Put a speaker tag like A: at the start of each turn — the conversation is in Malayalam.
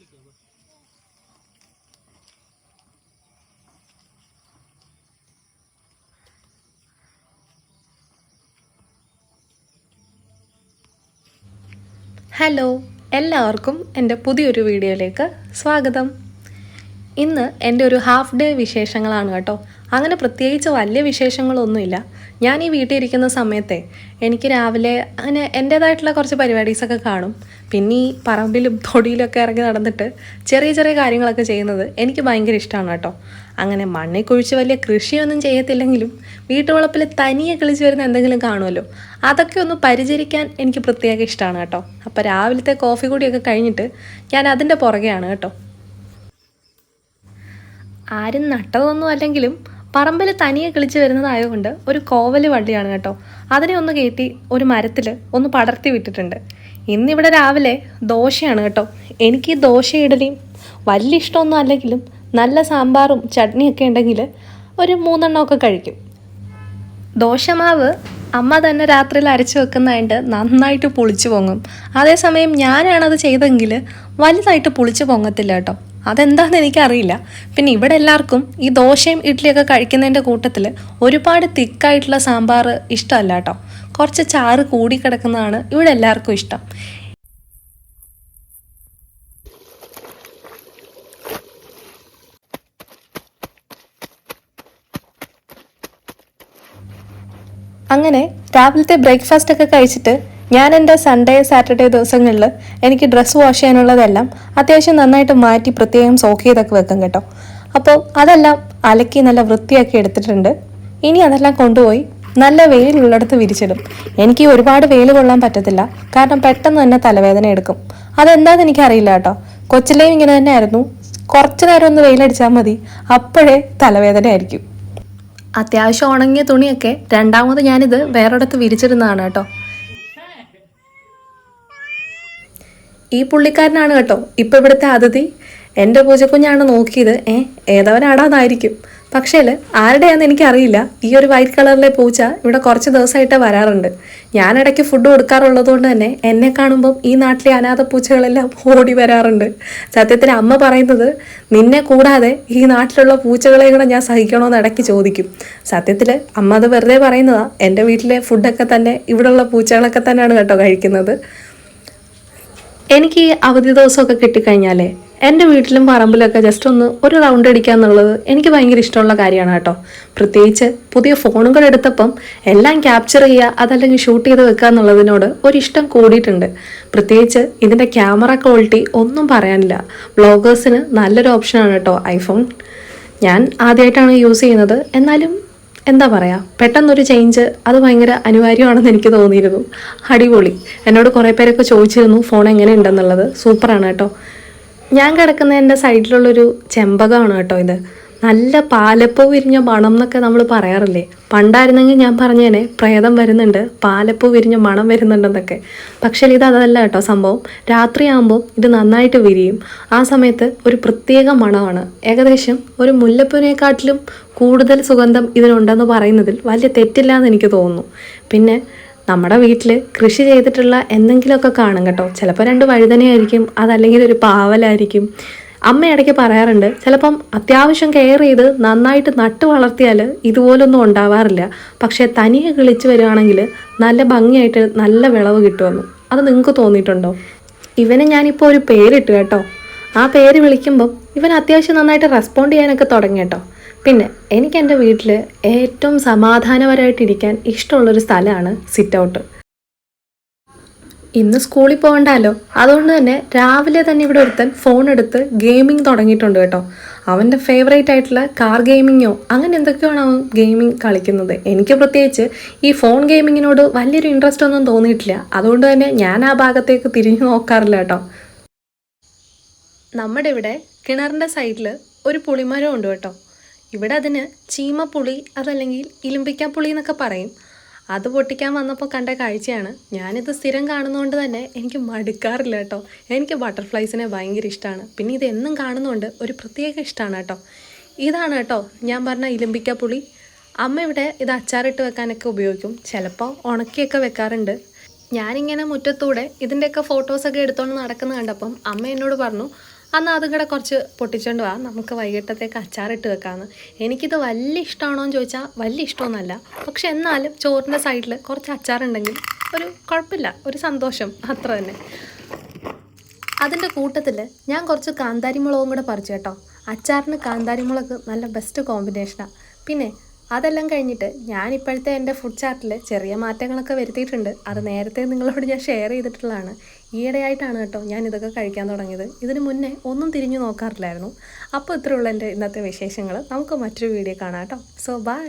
A: ഹലോ, എല്ലാവർക്കും എൻ്റെ പുതിയൊരു വീഡിയോയിലേക്ക് സ്വാഗതം. ഇന്ന് എൻ്റെ ഒരു ഹാഫ് ഡേ വിശേഷങ്ങളാണ് കേട്ടോ. അങ്ങനെ പ്രത്യേകിച്ച് വലിയ വിശേഷങ്ങളൊന്നുമില്ല. ഞാൻ ഈ വീട്ടിൽ ഇരിക്കുന്ന സമയത്തെ എനിക്ക് രാവിലെ അങ്ങനെ എൻ്റേതായിട്ടുള്ള കുറച്ച് പരിപാടീസൊക്കെ കാണും. പിന്നെ ഈ പറമ്പിലും തൊടിയിലൊക്കെ ഇറങ്ങി നടന്നിട്ട് ചെറിയ ചെറിയ കാര്യങ്ങളൊക്കെ ചെയ്യുന്നത് എനിക്ക് ഭയങ്കര ഇഷ്ടമാണ് കേട്ടോ. അങ്ങനെ മണ്ണിൽ കുഴിച്ച് വലിയ കൃഷിയൊന്നും ചെയ്യത്തില്ലെങ്കിലും വീട്ടുവളപ്പിൽ തനിയെ കിളിച്ച് വരുന്ന എന്തെങ്കിലും കാണുമല്ലോ, അതൊക്കെ ഒന്ന് പരിചരിക്കാൻ എനിക്ക് പ്രത്യേക ഇഷ്ടമാണ് കേട്ടോ. അപ്പോൾ രാവിലത്തെ കോഫി കൂടിയൊക്കെ കഴിഞ്ഞിട്ട് ഞാൻ അതിൻ്റെ പുറകെയാണ് കേട്ടോ. ആരും നട്ടതൊന്നും അല്ലെങ്കിലും പറമ്പിൽ തനിയെ കിളിച്ച് വരുന്നതായതുകൊണ്ട് ഒരു കോവല് വള്ളിയാണ് കേട്ടോ. അതിനെ ഒന്ന് കയറ്റി ഒരു മരത്തിൽ ഒന്ന് പടർത്തി വിട്ടിട്ടുണ്ട്. ഇന്നിവിടെ രാവിലെ ദോശയാണ് കേട്ടോ. എനിക്ക് ഈ ദോശ ഇഡലിയും വലിയ ഇഷ്ടമൊന്നും അല്ലെങ്കിലും നല്ല സാമ്പാറും ചട്നിയൊക്കെ ഉണ്ടെങ്കിൽ ഒരു 3 എണ്ണമൊക്കെ കഴിക്കും. ദോശമാവ് അമ്മ തന്നെ രാത്രിയിൽ അരച്ച് വെക്കുന്നതായിട്ട് നന്നായിട്ട് പുളിച്ച് പൊങ്ങും. അതേസമയം ഞാനാണത് ചെയ്തെങ്കിൽ വലുതായിട്ട് പുളിച്ച് പൊങ്ങത്തില്ല കേട്ടോ. അതെന്താണെന്ന് എനിക്കറിയില്ല. പിന്നെ ഇവിടെ എല്ലാവർക്കും ഈ ദോശയും ഇഡ്ഡലിയൊക്കെ കഴിക്കുന്നതിൻ്റെ കൂട്ടത്തിൽ ഒരുപാട് തിക്കായിട്ടുള്ള സാമ്പാർ ഇഷ്ടമല്ല കേട്ടോ. കുറച്ച് ചാറ് കൂടി കിടക്കുന്നതാണ് ഇവിടെ എല്ലാവർക്കും ഇഷ്ടം. അങ്ങനെ രാവിലത്തെ ബ്രേക്ക്ഫാസ്റ്റ് ഒക്കെ കഴിച്ചിട്ട് ഞാൻ എൻ്റെ സൺഡേ സാറ്റർഡേ ദിവസങ്ങളിൽ എനിക്ക് ഡ്രസ്സ് വാഷ് ചെയ്യാനുള്ളതെല്ലാം അത്യാവശ്യം നന്നായിട്ട് മാറ്റി പ്രത്യേകം സോക്ക് ചെയ്തൊക്കെ വെക്കും കേട്ടോ. അപ്പോൾ അതെല്ലാം അലക്കി നല്ല വൃത്തിയാക്കി എടുത്തിട്ടുണ്ട്. ഇനി അതെല്ലാം കൊണ്ടുപോയി നല്ല വെയിലുള്ളിടത്ത് വിരിച്ചിടും. എനിക്ക് ഒരുപാട് വെയിൽ കൊള്ളാൻ പറ്റത്തില്ല, കാരണം പെട്ടെന്ന് തന്നെ തലവേദന എടുക്കും. അതെന്താണെന്ന് എനിക്കറിയില്ല കേട്ടോ. കൊച്ചിലെയും ഇങ്ങനെ തന്നെ ആയിരുന്നു. കുറച്ച് നേരം ഒന്ന് വെയിലടിച്ചാൽ മതി, അപ്പോഴേ തലവേദന ആയിരിക്കും. അത്യാവശ്യം ഉണങ്ങിയ തുണിയൊക്കെ രണ്ടാമത് ഞാനിത് വേറൊരിടത്ത് വിരിച്ചിരുന്നതാണ് കേട്ടോ. ഈ പുള്ളിക്കാരനാണ് കേട്ടോ ഇപ്പം ഇവിടുത്തെ അതിഥി. എൻ്റെ പൂജക്കുഞ്ഞാണ് നോക്കിയത്. ഏതവനാടാന്നായിരിക്കും. പക്ഷേ ആരുടെയാണെന്ന് എനിക്കറിയില്ല. ഈ ഒരു വൈറ്റ് കളറിലെ പൂച്ച ഇവിടെ കുറച്ച് ദിവസമായിട്ട് വരാറുണ്ട്. ഞാനിടയ്ക്ക് ഫുഡ് കൊടുക്കാറുള്ളത് കൊണ്ട് തന്നെ എന്നെ കാണുമ്പം ഈ നാട്ടിലെ അനാഥ പൂച്ചകളെല്ലാം ഓടി വരാറുണ്ട്. സത്യത്തിൽ അമ്മ പറയുന്നത്, നിന്നെ കൂടാതെ ഈ നാട്ടിലുള്ള പൂച്ചകളെ കൂടെ ഞാൻ സഹിക്കണമെന്ന് ഇടയ്ക്ക് ചോദിക്കും. സത്യത്തിൽ അമ്മ അത് വെറുതെ പറയുന്നതാണ്. എൻ്റെ വീട്ടിലെ ഫുഡൊക്കെ തന്നെ ഇവിടെയുള്ള പൂച്ചകളൊക്കെ തന്നെയാണ് കേട്ടോ കഴിക്കുന്നത്. എനിക്ക് ഈ അവധി ദിവസമൊക്കെ കിട്ടിക്കഴിഞ്ഞാലേ എൻ്റെ വീട്ടിലും പറമ്പിലൊക്കെ ജസ്റ്റ് ഒന്ന് ഒരു റൗണ്ട് അടിക്കുക എന്നുള്ളത് എനിക്ക് ഭയങ്കര ഇഷ്ടമുള്ള കാര്യമാണ് കേട്ടോ. പ്രത്യേകിച്ച് പുതിയ ഫോണുകൾ എടുത്തപ്പം എല്ലാം ക്യാപ്ചർ ചെയ്യുക, അതല്ലെങ്കിൽ ഷൂട്ട് ചെയ്ത് വെക്കുക എന്നുള്ളതിനോട് ഒരിഷ്ടം കൂടിയിട്ടുണ്ട്. പ്രത്യേകിച്ച് ഇതിൻ്റെ ക്യാമറ ക്വാളിറ്റി ഒന്നും പറയാനില്ല. വ്ളോഗേഴ്സിന് നല്ലൊരു ഓപ്ഷനാണ് കേട്ടോ ഐഫോൺ. ഞാൻ ആദ്യമായിട്ടാണ് യൂസ് ചെയ്യുന്നത്. എന്നാലും എന്താ പറയുക, പെട്ടെന്നൊരു ചേഞ്ച് അത് ഭയങ്കര അനിവാര്യമാണെന്ന് എനിക്ക് തോന്നിയിരുന്നു. അടിപൊളി. എന്നോട് കുറേ പേരൊക്കെ ചോദിച്ചിരുന്നു ഫോൺ എങ്ങനെ ഉണ്ടെന്നുള്ളത്. സൂപ്പറാണ് കേട്ടോ. ഞാൻ കിടക്കുന്ന എൻ്റെ സൈഡിലുള്ളൊരു ചെമ്പകമാണ് കേട്ടോ ഇത്. നല്ല പാലപ്പൂ വിരിഞ്ഞ മണം എന്നൊക്കെ നമ്മൾ പറയാറില്ലേ. പണ്ടായിരുന്നെങ്കിൽ ഞാൻ പറഞ്ഞേനെ പ്രേതം വരുന്നുണ്ട്, പാലപ്പൂ വിരിഞ്ഞ മണം വരുന്നുണ്ടെന്നൊക്കെ. പക്ഷേ അതല്ല കേട്ടോ സംഭവം. രാത്രിയാകുമ്പോൾ ഇത് നന്നായിട്ട് വിരിയും. ആ സമയത്ത് ഒരു പ്രത്യേക മണമാണ്. ഏകദേശം ഒരു മുല്ലപ്പൂവിനെക്കാട്ടിലും കൂടുതൽ സുഗന്ധം ഇതിനുണ്ടെന്ന് പറയുന്നതിൽ വലിയ തെറ്റില്ല എന്ന് എനിക്ക് തോന്നുന്നു. പിന്നെ നമ്മുടെ വീട്ടിൽ കൃഷി ചെയ്തിട്ടുള്ള എന്തെങ്കിലുമൊക്കെ കാണും കേട്ടോ. ചിലപ്പോൾ 2 വഴുതനയായിരിക്കും, അതല്ലെങ്കിൽ ഒരു പാവലായിരിക്കും. അമ്മ ഇടയ്ക്ക് പറയാറുണ്ട്, ചിലപ്പം അത്യാവശ്യം കെയർ ചെയ്ത് നന്നായിട്ട് നട്ട് വളർത്തിയാൽ ഇതുപോലൊന്നും ഉണ്ടാവാറില്ല, പക്ഷേ തനിയെ കിളിച്ച് വരികയാണെങ്കിൽ നല്ല ഭംഗിയായിട്ട് നല്ല വിളവ് കിട്ടുമെന്ന്. അത് നിങ്ങൾക്ക് തോന്നിയിട്ടുണ്ടോ? ഇവന് ഞാനിപ്പോൾ ഒരു പേരിട്ടു കേട്ടോ. ആ പേര് വിളിക്കുമ്പം ഇവൻ അത്യാവശ്യം നന്നായിട്ട് റെസ്പോണ്ട് ചെയ്യാനൊക്കെ തുടങ്ങി കേട്ടോ. പിന്നെ എനിക്ക് എൻ്റെ വീട്ടിൽ ഏറ്റവും സമാധാനപരമായിട്ടിരിക്കാൻ ഇഷ്ടമുള്ളൊരു സ്ഥലമാണ് സിറ്റ് ഔട്ട്. ഇന്ന് സ്കൂളിൽ പോകണ്ടല്ലോ, അതുകൊണ്ട് തന്നെ രാവിലെ തന്നെ ഇവിടെ ഒരുത്തൻ ഫോൺ എടുത്ത് ഗെയിമിങ് തുടങ്ങിയിട്ടുണ്ട് കേട്ടോ. അവൻ്റെ ഫേവറേറ്റ് ആയിട്ടുള്ള കാർ ഗെയിമിങ്ങോ അങ്ങനെ എന്തൊക്കെയാണ് അവൻ ഗെയിമിങ് കളിക്കുന്നത്. എനിക്ക് പ്രത്യേകിച്ച് ഈ ഫോൺ ഗെയിമിങ്ങിനോട് വലിയൊരു ഇൻട്രസ്റ്റ് ഒന്നും തോന്നിയിട്ടില്ല. അതുകൊണ്ട് തന്നെ ഞാൻ ആ ഭാഗത്തേക്ക് തിരിഞ്ഞു നോക്കാറില്ല കേട്ടോ. നമ്മുടെ ഇവിടെ കിണറിൻ്റെ സൈഡിൽ ഒരു പുളിമരം ഉണ്ട് കേട്ടോ. ഇവിടെ അതിന് ചീമപ്പുളി അതല്ലെങ്കിൽ ഇലുമ്പിക്കാപ്പുളി എന്നൊക്കെ പറയും. അത് പൊട്ടിക്കാൻ വന്നപ്പോൾ കണ്ട കാഴ്ചയാണ്. ഞാനിത് സ്ഥിരം കാണുന്നതുകൊണ്ട് തന്നെ എനിക്ക് മടുക്കാറില്ല കേട്ടോ. എനിക്ക് ബട്ടർഫ്ലൈസിനെ ഭയങ്കര ഇഷ്ടമാണ്. പിന്നെ ഇത് എന്നും കാണുന്നതുകൊണ്ട് ഒരു പ്രത്യേക ഇഷ്ടമാണ് കേട്ടോ. ഇതാണ് കേട്ടോ ഞാൻ പറഞ്ഞ ഇലുമ്പിക്കാപ്പുളി. അമ്മ ഇവിടെ ഇത് അച്ചാറിട്ട് വെക്കാനൊക്കെ ഉപയോഗിക്കും. ചിലപ്പോൾ ഉണക്കിയൊക്കെ വെക്കാറുണ്ട്. ഞാനിങ്ങനെ മുറ്റത്തൂടെ ഇതിൻ്റെയൊക്കെ ഫോട്ടോസൊക്കെ എടുത്തുകൊണ്ട് നടക്കുന്ന കണ്ടപ്പം അമ്മ എന്നോട് പറഞ്ഞു, അന്ന് അതും കൂടെ കുറച്ച് പൊട്ടിച്ചുകൊണ്ട് വാ, നമുക്ക് വൈകിട്ടത്തേക്ക് അച്ചാറിട്ട് വെക്കാമെന്ന്. എനിക്കിത് വലിയ ഇഷ്ടമാണോ എന്ന് ചോദിച്ചാൽ വലിയ ഇഷ്ടമൊന്നുമല്ല. പക്ഷെ എന്നാലും ചോറിൻ്റെ സൈഡിൽ കുറച്ച് അച്ചാറുണ്ടെങ്കിൽ ഒരു കുഴപ്പമില്ല, ഒരു സന്തോഷം അത്ര തന്നെ. അതിൻ്റെ കൂട്ടത്തിൽ ഞാൻ കുറച്ച് കാന്താരി മുളകും കൂടെ പറിച്ചു കേട്ടോ. അച്ചാറിന് കാന്താരി മുളക് നല്ല ബെസ്റ്റ് കോമ്പിനേഷനാണ്. പിന്നെ അതെല്ലാം കഴിഞ്ഞിട്ട് ഞാനിപ്പോഴത്തെ എൻ്റെ ഫുഡ് ചാർട്ടിൽ ചെറിയ മാറ്റങ്ങളൊക്കെ വരുത്തിയിട്ടുണ്ട്. അത് നേരത്തെ നിങ്ങളോട് ഞാൻ ഷെയർ ചെയ്തിട്ടുള്ളതാണ്. ഈയിടെയായിട്ടാണ് കേട്ടോ ഞാൻ ഇതൊക്കെ കഴിക്കാൻ തുടങ്ങിയത്. ഇതിന് മുന്നേ ഒന്നും തിരിഞ്ഞു നോക്കാറില്ലായിരുന്നു. അപ്പോൾ ഇത്രയുള്ള എൻ്റെ ഇന്നത്തെ വിശേഷങ്ങൾ. നമുക്ക് മറ്റൊരു വീഡിയോ കാണാം കേട്ടോ. So by.